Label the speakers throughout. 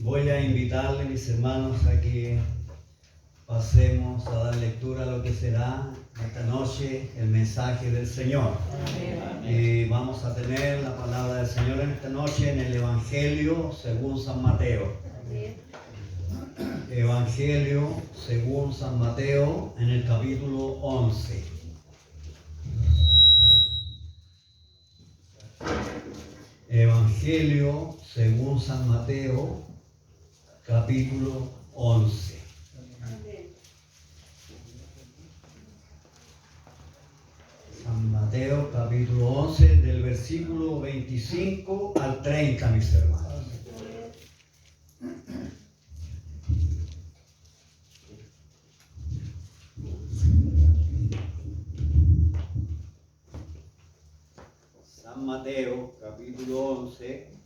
Speaker 1: Voy a invitarle, mis hermanos, a que pasemos a dar lectura a lo que será esta noche el mensaje del Señor. Amén. Y vamos a tener la palabra del Señor en esta noche en el Evangelio según San Mateo. Amén. Evangelio según San Mateo en el capítulo 11. Evangelio según San Mateo, capítulo 11. San Mateo, capítulo 11, del versículo 25 al 30, mis hermanos. San Mateo, capítulo 11,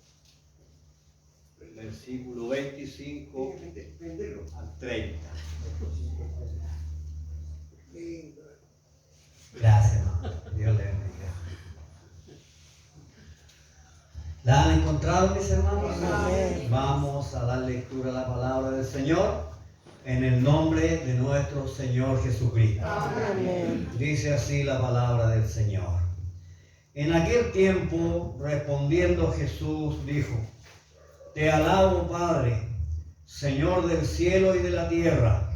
Speaker 1: versículo 25 al 30. Gracias, hermano. Dios le bendiga. ¿La han encontrado, mis hermanos? Amén. Vamos a dar lectura a la palabra del Señor en el nombre de nuestro Señor Jesucristo. Amén. Dice así la palabra del Señor. En aquel tiempo, respondiendo Jesús, dijo: Te alabo, Padre, Señor del cielo y de la tierra,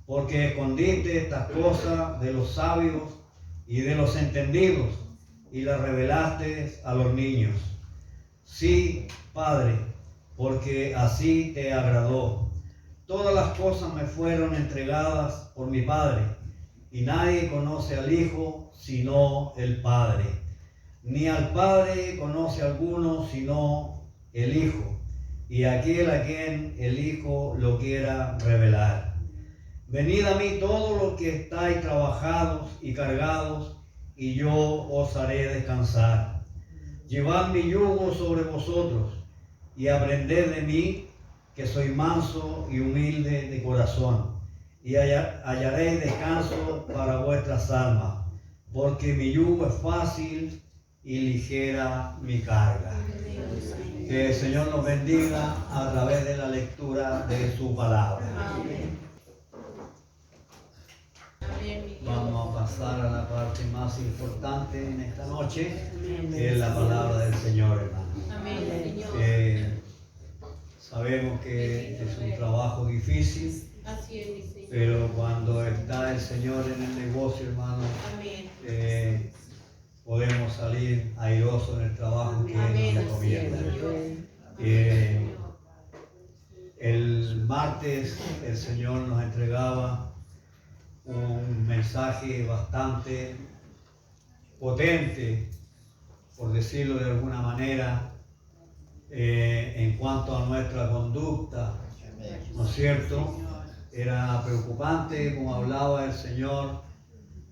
Speaker 1: porque escondiste estas cosas de los sabios y de los entendidos, y las revelaste a los niños. Sí, Padre, porque así te agradó. Todas las cosas me fueron entregadas por mi Padre, y nadie conoce al Hijo sino el Padre, ni al Padre conoce alguno sino el Hijo, y aquel a quien el Hijo lo quiera revelar. Venid a mí todos los que estáis trabajados y cargados, y yo os haré descansar. Llevad mi yugo sobre vosotros, y aprended de mí, que soy manso y humilde de corazón, y hallaréis descanso para vuestras almas, porque mi yugo es fácil y ligera mi carga. Que el Señor nos bendiga a través de la lectura de su palabra. Amén. Vamos a pasar a la parte más importante en esta noche, que es la palabra del Señor, hermano. Amén. Sabemos que es un trabajo difícil, pero cuando está el Señor en el negocio, hermano, podemos salir airosos en el trabajo que Él nos recomienda. El martes el Señor nos entregaba un mensaje bastante potente, por decirlo de alguna manera, en cuanto a nuestra conducta, ¿no es cierto? Era preocupante, como hablaba el Señor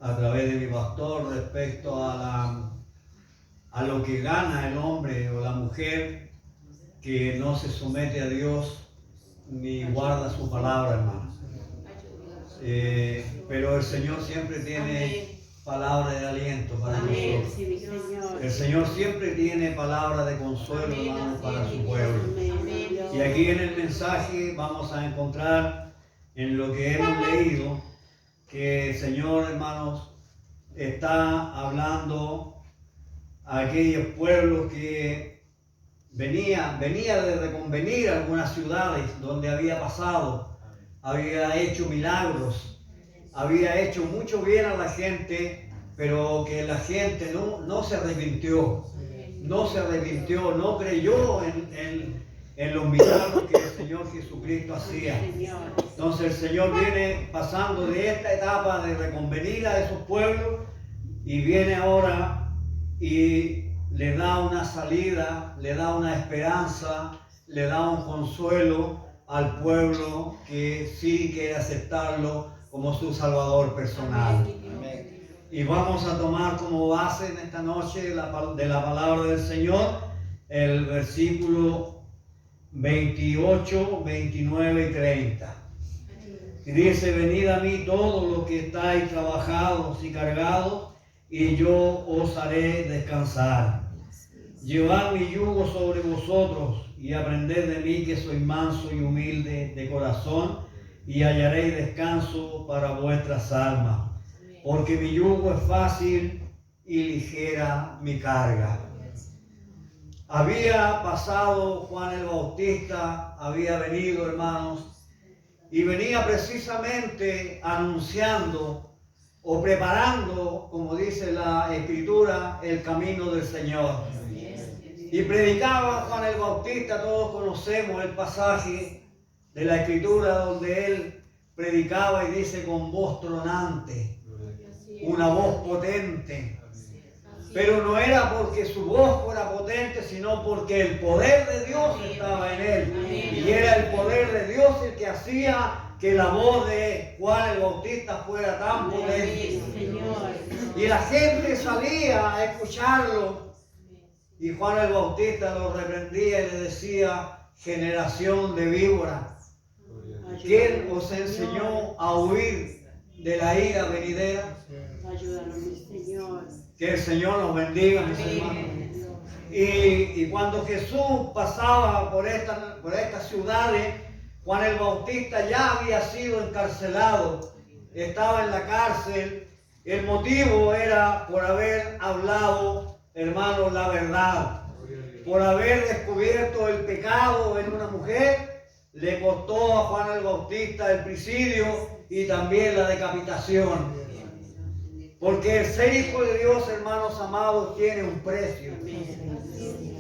Speaker 1: a través de mi pastor, respecto a lo que gana el hombre o la mujer que no se somete a Dios ni guarda su palabra, hermano. Pero el Señor siempre tiene palabra de aliento para nosotros. El Señor siempre tiene palabra de consuelo, hermano, para su pueblo. Y aquí en el mensaje vamos a encontrar, en lo que hemos leído, que el Señor, hermanos, está hablando a aquellos pueblos que venía de reconvenir algunas ciudades donde había pasado, había hecho milagros, había hecho mucho bien a la gente, pero que la gente no se arrepintió, no creyó en los milagros que el Señor Jesucristo hacía. Entonces el Señor viene pasando de esta etapa de reconvenir a esos pueblos y viene ahora y le da una salida, le da una esperanza, le da un consuelo al pueblo que sí quiere aceptarlo como su Salvador personal. Amén. Y vamos a tomar como base en esta noche de la palabra del Señor el versículo 28, 29 y 30. Y dice: venid a mí todos los que estáis trabajados y cargados, y yo os haré descansar. Llevad mi yugo sobre vosotros y aprended de mí, que soy manso y humilde de corazón, y hallaréis descanso para vuestras almas. Porque mi yugo es fácil y ligera mi carga. Había pasado Juan el Bautista, había venido, hermanos, y venía precisamente anunciando o preparando, como dice la Escritura, el camino del Señor. Y predicaba Juan el Bautista, todos conocemos el pasaje de la Escritura donde él predicaba y dice con voz tronante, una voz potente. Pero no era porque su voz fuera potente, sino porque el poder de Dios estaba en él. Y era el poder de Dios el que hacía que la voz de Juan el Bautista fuera tan potente. Y la gente salía a escucharlo. Y Juan el Bautista lo reprendía y le decía: generación de víboras, ¿quién os enseñó a huir de la ira venidera?
Speaker 2: Ayúdanos, mi Señor.
Speaker 1: Que el Señor nos bendiga, mis hermanos. Y cuando Jesús pasaba por estas ciudades, Juan el Bautista ya había sido encarcelado, estaba en la cárcel. El motivo era por haber hablado, hermanos, la verdad, por haber descubierto el pecado en una mujer. Le costó a Juan el Bautista el presidio y también la decapitación. Porque el ser hijo de Dios, hermanos amados, tiene un precio.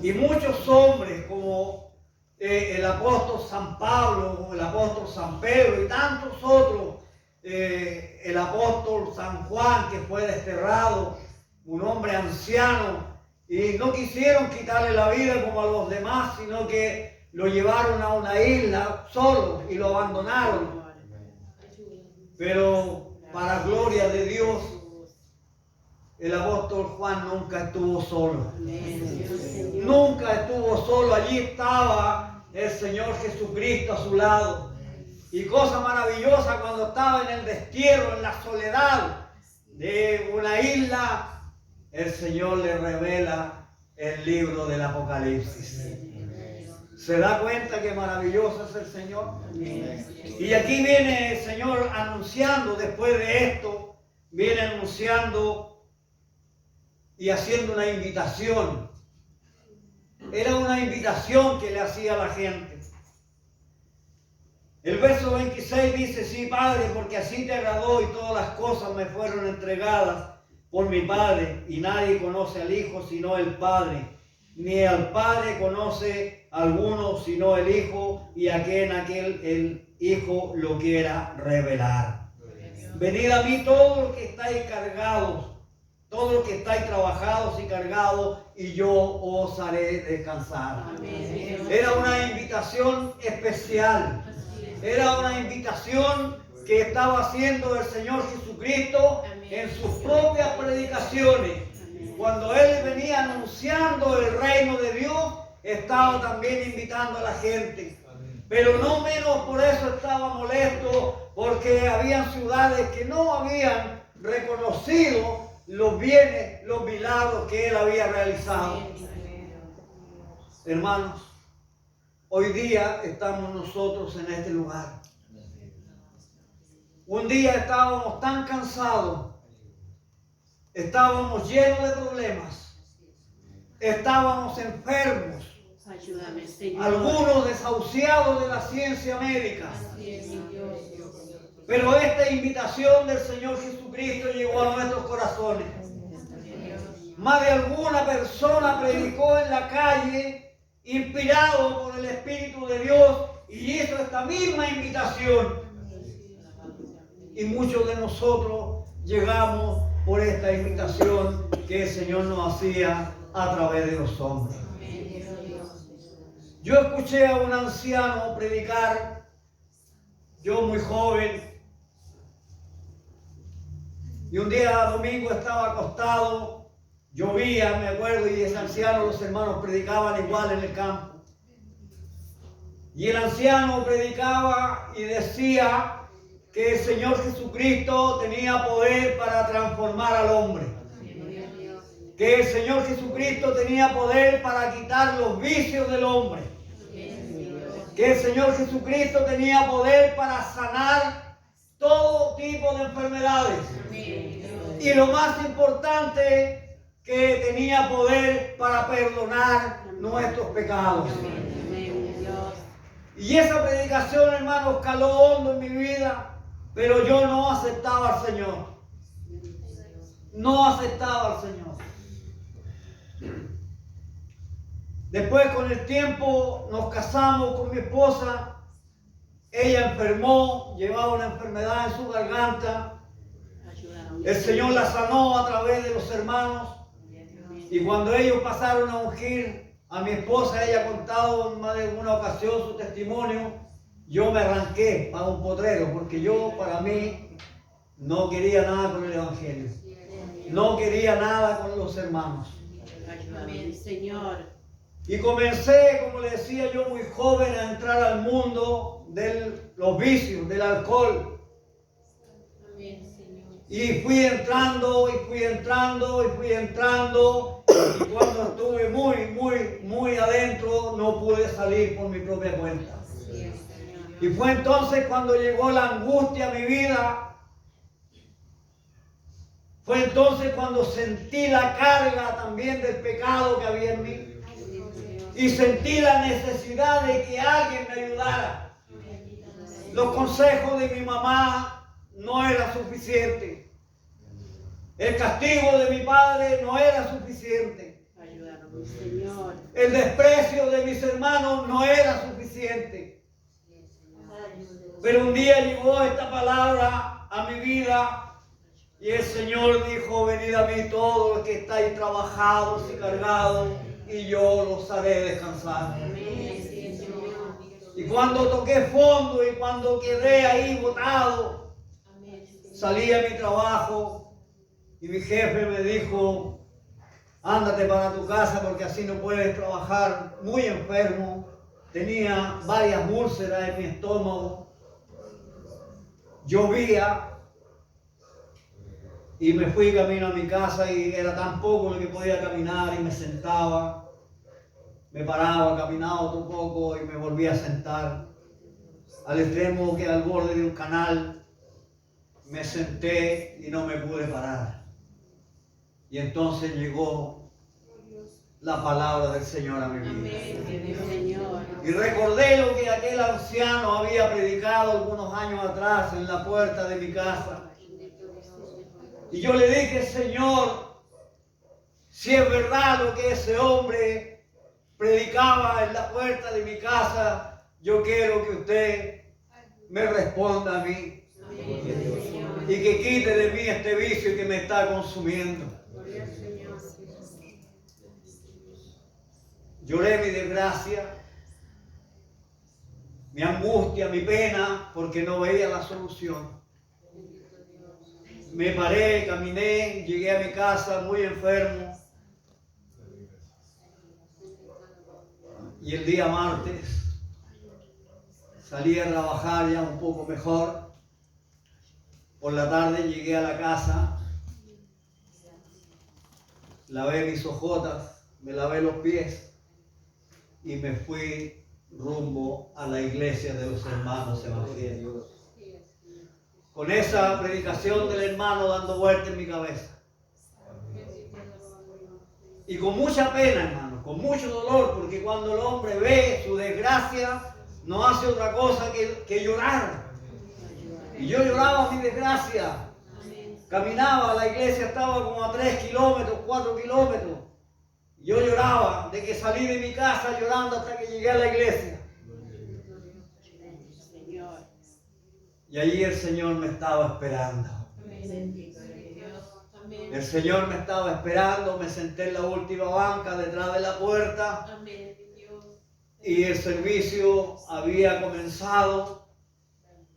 Speaker 1: Y muchos hombres como el apóstol San Pablo, como el apóstol San Pedro y tantos otros, el apóstol San Juan, que fue desterrado, un hombre anciano, y no quisieron quitarle la vida como a los demás, sino que lo llevaron a una isla solo y lo abandonaron. Pero para gloria de Dios, el apóstol Juan nunca estuvo solo. Nunca estuvo solo. Allí estaba el Señor Jesucristo a su lado. Y cosa maravillosa, cuando estaba en el destierro, en la soledad de una isla, el Señor le revela el libro del Apocalipsis. ¿Se da cuenta que maravilloso es el Señor? Y aquí viene el Señor anunciando, después de esto, viene anunciando y haciendo una invitación. Era una invitación que le hacía a la gente. El verso 26 dice: sí, Padre, porque así te agradó y todas las cosas me fueron entregadas por mi Padre, y nadie conoce al Hijo sino el Padre, ni al Padre conoce alguno sino el Hijo, y a quien el Hijo lo quiera revelar. Venid a mí todos los que estáis cargados, todos los que estáis trabajados y cargados, y yo os haré descansar. Era una invitación especial. Era una invitación que estaba haciendo el Señor Jesucristo en sus propias predicaciones. Cuando Él venía anunciando el reino de Dios, estaba también invitando a la gente. Pero no menos por eso estaba molesto, porque habían ciudades que no habían reconocido los bienes, los milagros que Él había realizado. Hermanos, hoy día estamos nosotros en este lugar. Un día estábamos tan cansados, estábamos llenos de problemas, estábamos enfermos, algunos desahuciados de la ciencia médica. Pero esta invitación del Señor Jesucristo llegó a nuestros corazones. Más de alguna persona predicó en la calle, inspirado por el Espíritu de Dios, y hizo esta misma invitación. Y muchos de nosotros llegamos por esta invitación que el Señor nos hacía a través de los hombres. Yo escuché a un anciano predicar, yo muy joven, y un día domingo estaba acostado, llovía, me acuerdo, y ese anciano, los hermanos predicaban igual en el campo. Y el anciano predicaba y decía que el Señor Jesucristo tenía poder para transformar al hombre. que el Señor Jesucristo tenía poder para quitar los vicios del hombre, que el Señor Jesucristo tenía poder para sanar todo tipo de enfermedades, y lo más importante, que tenía poder para perdonar nuestros pecados. Y esa predicación, hermanos, caló hondo en mi vida, pero yo no aceptaba al Señor. No aceptaba al Señor. Después, con el tiempo, nos casamos con mi esposa. Ella enfermó, llevaba una enfermedad en su garganta. El Señor la sanó a través de los hermanos. Y cuando ellos pasaron a ungir a mi esposa, ella ha contado en más de una ocasión su testimonio, yo me arranqué para un potrero, porque yo, para mí, no quería nada con el Evangelio. No quería nada con los hermanos.
Speaker 2: Amén, Señor.
Speaker 1: Y comencé, como le decía yo, muy joven, a entrar al mundo de los vicios, del alcohol. Y fui entrando, y fui entrando, y fui entrando. Y cuando estuve muy adentro, no pude salir por mi propia cuenta. Y fue entonces cuando llegó la angustia a mi vida. Fue entonces cuando sentí la carga también del pecado que había en mí. Y sentí la necesidad de que alguien me ayudara. Los consejos de mi mamá no eran suficientes. El castigo de mi padre no era suficiente.
Speaker 2: Ayúdanos, Señor.
Speaker 1: El desprecio de mis hermanos no era suficiente. Pero un día llegó esta palabra a mi vida y el Señor dijo: venid a mí todos los que estáis trabajados y cargados, y yo los haré descansar. Y cuando toqué fondo y cuando quedé ahí botado, salí a mi trabajo y mi jefe me dijo: ándate para tu casa porque así no puedes trabajar. Muy enfermo, tenía varias úlceras en mi estómago, llovía, y me fui camino a mi casa y era tan poco lo que podía caminar, y me sentaba, me paraba, caminaba otro poco y me volvía a sentar. Al extremo que al borde de un canal me senté y no me pude parar. Y entonces llegó la palabra del Señor a mi vida. Y recordé lo que aquel anciano había predicado algunos años atrás en la puerta de mi casa. Y yo le dije: Señor, si es verdad lo que ese hombre predicaba en la puerta de mi casa, yo quiero que usted me responda a mí. Y que quite de mí este vicio que me está consumiendo. Lloré mi desgracia, mi angustia, mi pena, porque no veía la solución. Me paré, caminé, llegué a mi casa muy enfermo. Y el día martes salí a trabajar ya un poco mejor. Por la tarde llegué a la casa, lavé mis ojotas, me lavé los pies y me fui rumbo a la iglesia de los hermanos evangélicos. Con esa predicación del hermano dando vuelta en mi cabeza. Y con mucha pena, hermano, con mucho dolor, porque cuando el hombre ve su desgracia, no hace otra cosa que llorar. Y yo lloraba mi desgracia. Caminaba, la iglesia estaba como a 3 kilómetros, 4 kilómetros. Yo lloraba, de que salí de mi casa llorando hasta que llegué a la iglesia. Y allí el Señor me estaba esperando. El Señor me estaba esperando, me senté en la última banca detrás de la puerta. Y el servicio había comenzado.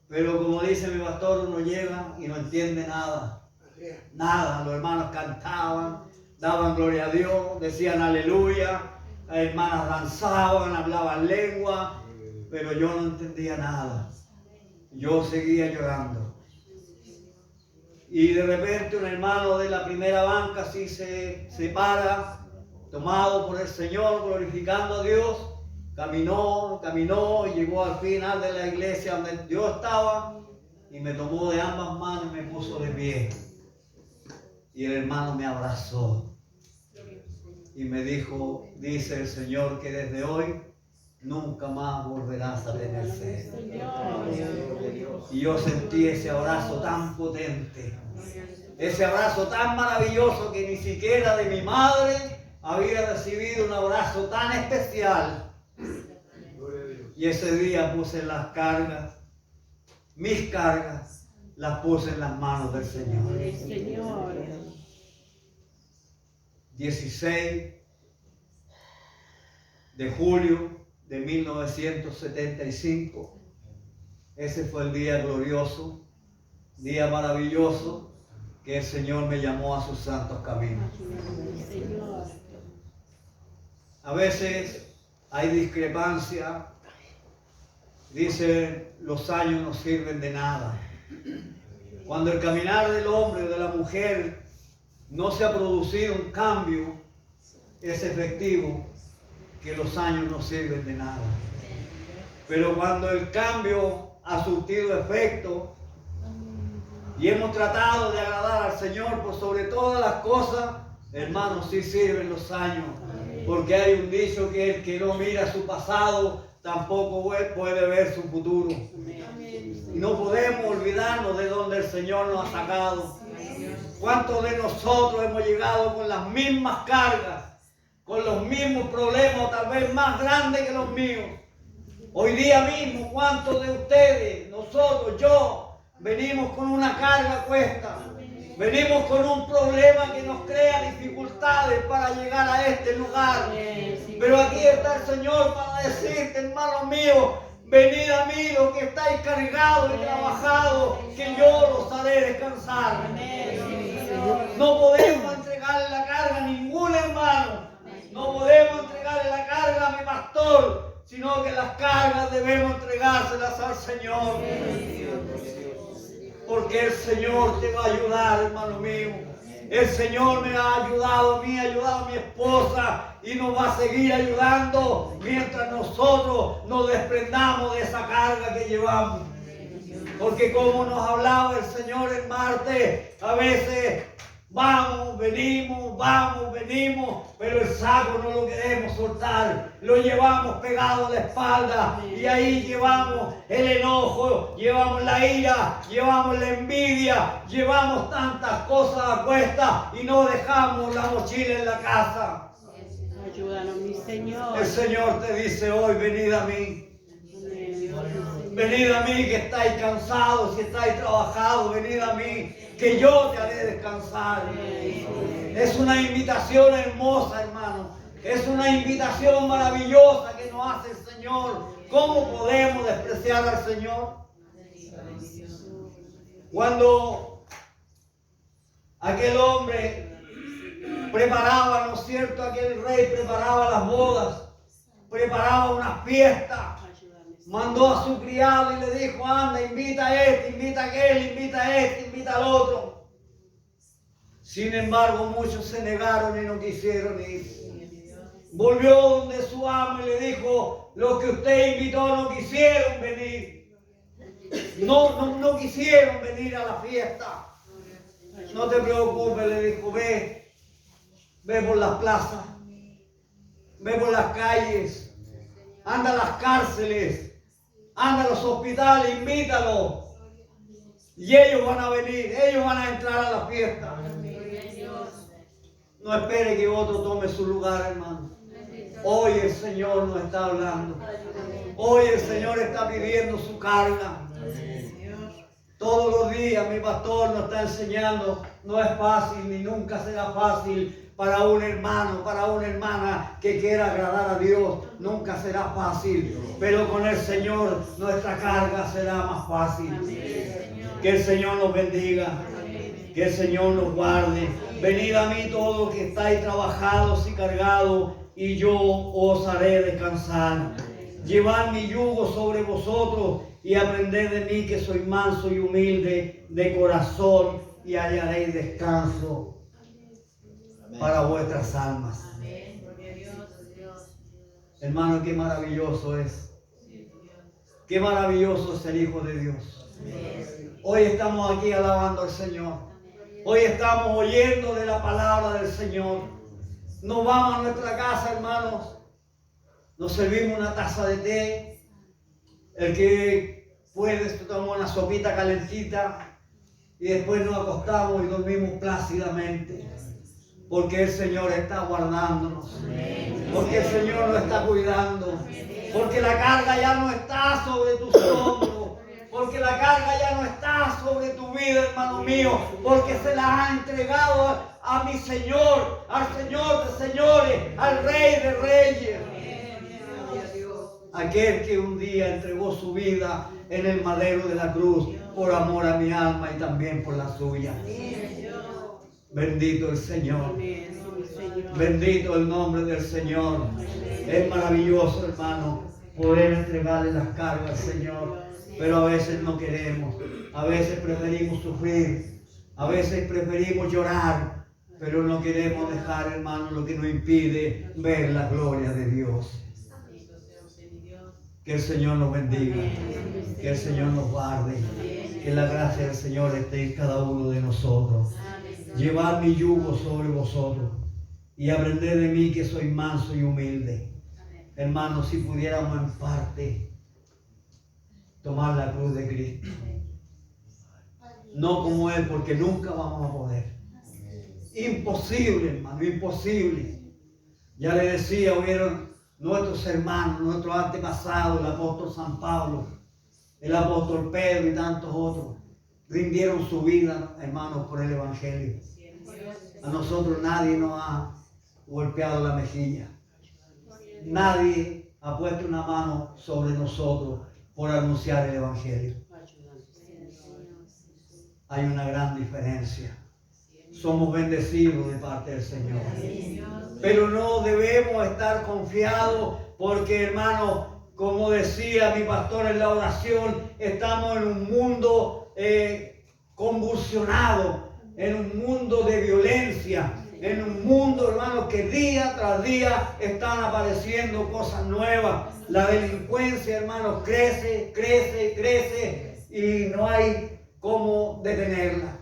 Speaker 1: Pero como dice mi pastor, uno llega y no entiende nada. Nada, los hermanos cantaban, daban gloria a Dios, decían aleluya, las hermanas danzaban, hablaban lengua, pero yo no entendía nada. Yo seguía llorando. Y de repente un hermano de la primera banca así se para, tomado por el Señor, glorificando a Dios. Caminó, y llegó al final de la iglesia donde yo estaba y me tomó de ambas manos y me puso de pie. Y el hermano me abrazó y me dijo, dice el Señor que desde hoy nunca más volverás a tener sed. Y yo sentí ese abrazo tan potente, ese abrazo tan maravilloso que ni siquiera de mi madre había recibido un abrazo tan especial. Y ese día puse las cargas, mis cargas, las puse en las manos del Señor. 16 de julio de 1975. Ese fue el día glorioso, día maravilloso, que el Señor me llamó a sus santos caminos. A veces hay discrepancia, dicen los años no sirven de nada. Cuando el caminar del hombre o de la mujer no se ha producido un cambio, es efectivo que los años no sirven de nada. Pero cuando el cambio ha surtido efecto y hemos tratado de agradar al Señor por sobre todas las cosas, hermanos, sí sirven los años. Porque hay un dicho que el que no mira su pasado tampoco puede ver su futuro. Y no podemos olvidarnos de donde el Señor nos ha sacado. ¿Cuántos de nosotros hemos llegado con las mismas cargas, con los mismos problemas, tal vez más grandes que los míos? Hoy día mismo, ¿cuántos de ustedes, nosotros, yo, venimos con una carga cuesta? Venimos con un problema que nos crea dificultades para llegar a este lugar. Pero aquí está el Señor para decirte, hermano mío, venid a mí los que estáis cargados y trabajados, que yo los haré descansar. No podemos entregarle la carga a ningún hermano. No podemos entregarle la carga a mi pastor, sino que las cargas debemos entregárselas al Señor. Porque el Señor te va a ayudar, hermano mío. El Señor me ha ayudado a mí, ha ayudado a mi esposa y nos va a seguir ayudando mientras nosotros nos desprendamos de esa carga que llevamos. Porque como nos hablaba el Señor el martes, a veces vamos, venimos, pero el saco no lo queremos soltar, lo llevamos pegado a la espalda y ahí llevamos el enojo, llevamos la ira, llevamos la envidia, llevamos tantas cosas a cuestas y no dejamos la mochila en la casa.
Speaker 2: Ayúdanos, mi Señor.
Speaker 1: El Señor te dice hoy, venid a mí. Venid a mí que estáis cansados, si estáis trabajados, venid a mí, que yo te haré descansar. Es una invitación hermosa, hermano. Es una invitación maravillosa que nos hace el Señor. ¿Cómo podemos despreciar al Señor? Cuando aquel hombre preparaba, ¿no es cierto? Aquel rey preparaba las bodas, preparaba una fiesta. Mandó a su criado y le dijo, anda, invita a este, invita a aquel, invita a este, invita al otro. Sin embargo, muchos se negaron y no quisieron ir. Volvió donde su amo y le dijo, los que usted invitó no quisieron venir. No quisieron venir a la fiesta. No te preocupes, le dijo, ve por las plazas, ve por las calles, anda a las cárceles. Anda a los hospitales, invítalos. Y ellos van a venir, ellos van a entrar a la fiesta. No espere que otro tome su lugar, hermano. Hoy el Señor nos está hablando. Hoy el Señor está pidiendo su carga. Todos los días mi pastor nos está enseñando. No es fácil ni nunca será fácil. Para un hermano, para una hermana que quiera agradar a Dios, nunca será fácil. Pero con el Señor nuestra carga será más fácil. Que el Señor nos bendiga. Que el Señor nos guarde. Venid a mí todos los que estáis trabajados y cargados, y yo os haré descansar. Llevad mi yugo sobre vosotros y aprended de mí, que soy manso y humilde de corazón, y hallaréis descanso para vuestras almas. Hermano, qué maravilloso es. Qué maravilloso es el Hijo de Dios. Hoy estamos aquí alabando al Señor. Hoy estamos oyendo de la palabra del Señor. Nos vamos a nuestra casa, hermanos. Nos servimos una taza de té. El que puede, toma una sopita calentita. Y después nos acostamos y dormimos plácidamente. Porque el Señor está guardándonos. Porque el Señor nos está cuidando. Porque la carga ya no está sobre tus hombros. Porque la carga ya no está sobre tu vida, hermano mío. Porque se la ha entregado a mi Señor, al Señor de señores, al Rey de reyes. Aquel que un día entregó su vida en el madero de la cruz por amor a mi alma y también por la suya. Bendito el Señor. Bendito el nombre del Señor. Es maravilloso, hermano, poder entregarle las cargas al Señor. Pero a veces no queremos. A veces preferimos sufrir. A veces preferimos llorar. Pero no queremos dejar, hermano, lo que nos impide ver la gloria de Dios. Que el Señor nos bendiga. Que el Señor nos guarde. Que la gracia del Señor esté en cada uno de nosotros. Llevad mi yugo sobre vosotros y aprended de mí que soy manso y humilde. Hermanos, si pudiéramos en parte tomar la cruz de Cristo. No como Él, porque nunca vamos a poder. Imposible, hermano, imposible. Ya le decía, oyeron nuestros hermanos, nuestros antepasados, el apóstol San Pablo, el apóstol Pedro y tantos otros, rindieron su vida, hermanos, por el Evangelio. A nosotros nadie nos ha golpeado la mejilla. Nadie ha puesto una mano sobre nosotros por anunciar el Evangelio. Hay una gran diferencia. Somos bendecidos de parte del Señor. Pero no debemos estar confiados porque, hermano, como decía mi pastor en la oración, estamos en un mundo convulsionado, en un mundo de violencia, en un mundo, hermano, que día tras día están apareciendo cosas nuevas. La delincuencia, hermano, crece, crece, crece y no hay cómo detenerla.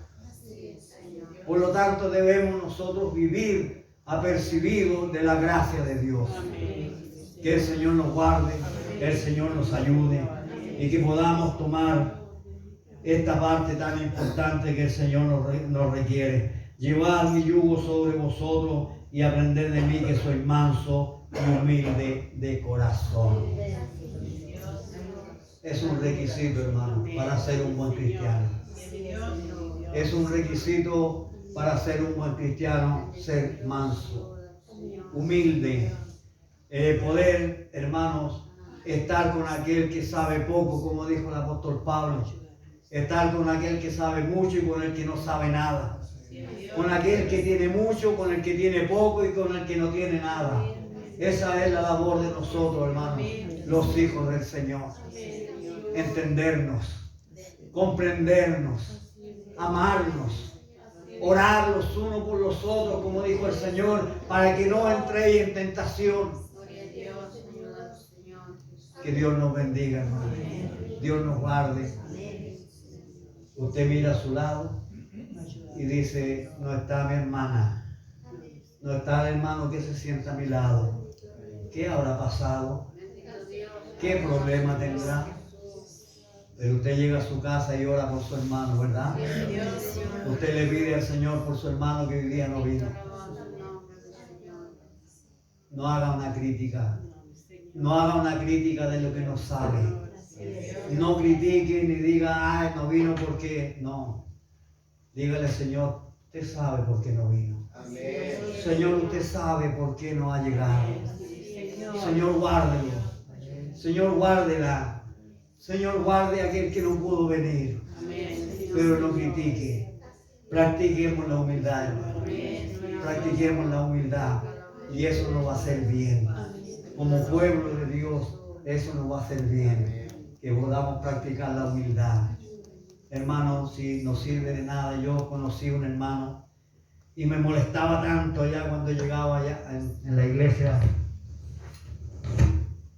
Speaker 1: Por lo tanto, debemos nosotros vivir apercibidos de la gracia de Dios. Que el Señor nos guarde, que el Señor nos ayude y que podamos tomar esta parte tan importante que el Señor nos requiere. Llevad mi yugo sobre vosotros y aprended de mí que soy manso y humilde de corazón. Es un requisito, hermano, para ser un buen cristiano. Es un requisito para ser un buen cristiano, ser manso, humilde. Poder, hermanos, estar con aquel que sabe poco, como dijo el apóstol Pablo. Estar con aquel que sabe mucho y con el que no sabe nada. Con aquel que tiene mucho, con el que tiene poco y con el que no tiene nada. Esa es la labor de nosotros, hermanos, los hijos del Señor. Entendernos, comprendernos, amarnos, orar los unos por los otros, como dijo el Señor, para que no entréis en tentación. Que Dios nos bendiga, hermano. Dios nos guarde. Usted mira a su lado y dice, no está mi hermana, no está el hermano que se sienta a mi lado. ¿Qué habrá pasado? ¿Qué problema tendrá? Pero usted llega a su casa y ora por su hermano, ¿verdad? Usted le pide al Señor por su hermano que hoy día no vino. No haga una crítica. No haga una crítica de lo que no sabe. No critique ni diga, ay, no vino porque no. Dígale, Señor, usted sabe por qué no vino. Señor, usted sabe por qué no ha llegado. Señor, guárdelo. Señor, guárdela. Señor, guarde a aquel que no pudo venir. Pero no critique. Practiquemos la humildad, hermano. Practiquemos la humildad. Y eso nos va a hacer bien. Como pueblo de Dios, eso nos va a hacer bien. Que podamos practicar la humildad. hermano, si no sirve de nada. Yo conocí un hermano y me molestaba tanto allá cuando llegaba allá en la iglesia.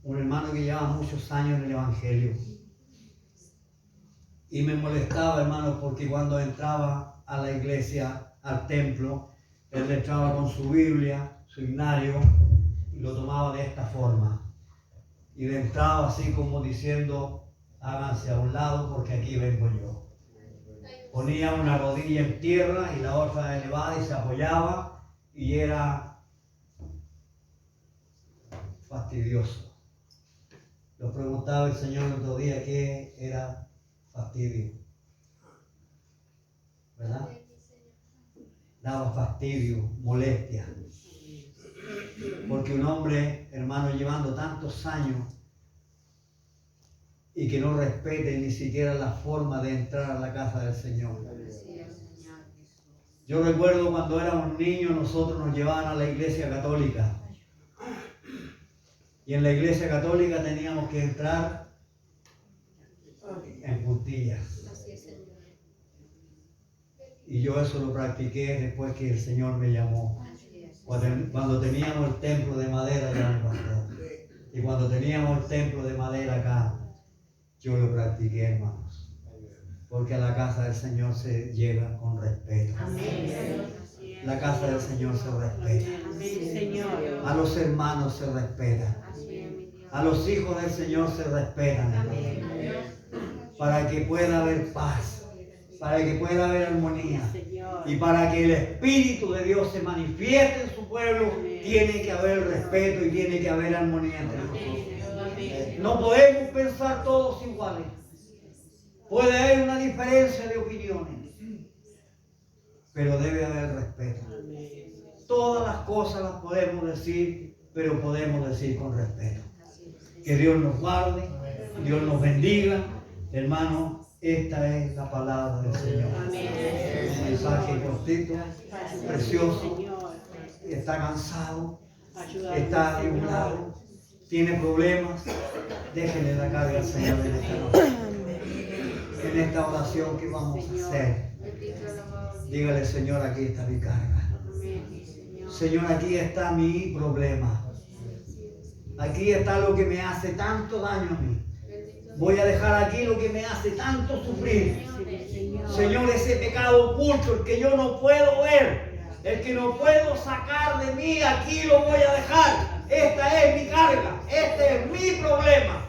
Speaker 1: Un hermano que llevaba muchos años en el evangelio. Y me molestaba, hermano, porque cuando entraba a la iglesia, al templo, él entraba con su Biblia, su himnario, y lo tomaba de esta forma. Y le entraba así como diciendo, háganse a un lado porque aquí vengo yo. Ponía una rodilla en tierra y la otra elevada y se apoyaba, y era fastidioso. Lo preguntaba el Señor el otro día qué era fastidio, ¿verdad? Daba fastidio, molestia. Porque un hombre, hermano, llevando tantos años y que no respete ni siquiera la forma de entrar a la casa del Señor. Yo recuerdo cuando éramos niños, nosotros nos llevaban a la iglesia católica. Y en la iglesia católica teníamos que entrar en puntillas. Y yo eso lo practiqué después que el Señor me llamó. Cuando teníamos el templo de madera allá en el pastor. Y cuando teníamos el templo de madera acá, yo lo practiqué, hermanos. Porque a la casa del Señor se llega con respeto. La casa del Señor se respeta. A los hermanos se respeta. A los hijos del Señor se respetan, hermanos. Para que pueda haber paz, para que pueda haber armonía y para que el Espíritu de Dios se manifieste en su pueblo, tiene que haber respeto y tiene que haber armonía entre nosotros. No podemos pensar todos iguales. Puede haber una diferencia de opiniones, pero debe haber respeto. Todas las cosas las podemos decir, pero podemos decir con respeto. Que Dios nos guarde, Dios nos bendiga. Hermano, esta es la palabra del Señor. Un mensaje cortito, precioso. Está cansado, está atribulado, tiene problemas. Déjenle la carga al Señor en esta noche. En esta oración que vamos a hacer, dígale: Señor, aquí está mi carga. Señor, aquí está mi problema. Aquí está lo que me hace tanto daño a mí. Voy a dejar aquí lo que me hace tanto sufrir. Señor, ese pecado oculto, el que yo no puedo ver, el que no puedo sacar de mí, aquí lo voy a dejar. Esta es mi carga, este es mi problema.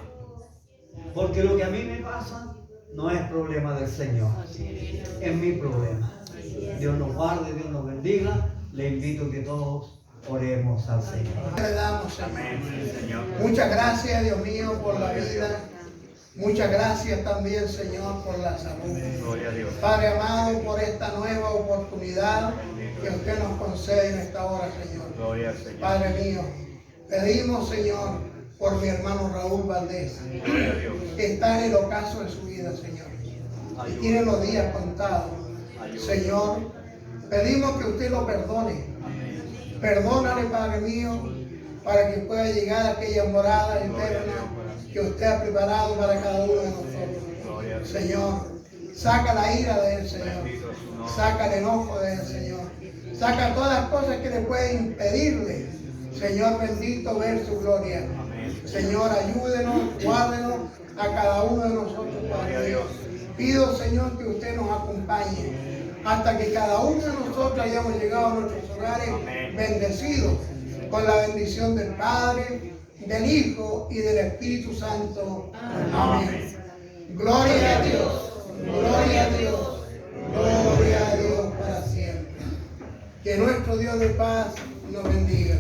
Speaker 1: Porque lo que a mí me pasa no es problema del Señor, es mi problema. Dios nos guarde, Dios nos bendiga. Le invito a que todos oremos al Señor.
Speaker 3: Le damos, Señor. Muchas gracias, Dios mío, por la vida. Muchas gracias también, Señor, por la salud. Padre amado, por esta nueva oportunidad que usted nos concede en esta hora, Señor. Padre mío, pedimos, Señor, por mi hermano Raúl Valdés, que está en el ocaso de su vida, Señor, y tiene los días contados. Señor, pedimos que usted lo perdone. Perdónale, Padre mío, para que pueda llegar a aquella morada eterna que usted ha preparado para cada uno de nosotros. Señor, saca la ira de él, Señor. Saca el enojo de él, Señor. Saca todas las cosas que le pueden impedirle, Señor bendito, ver su gloria. Señor, ayúdenos, guárdenos a cada uno de nosotros, Padre Dios. Pido, Señor, que usted nos acompañe hasta que cada uno de nosotros hayamos llegado a nuestros hogares bendecidos con la bendición del Padre, del Hijo y del Espíritu Santo. Amén. Gloria a Dios, gloria a Dios, gloria a Dios para siempre. Que nuestro Dios de paz nos bendiga.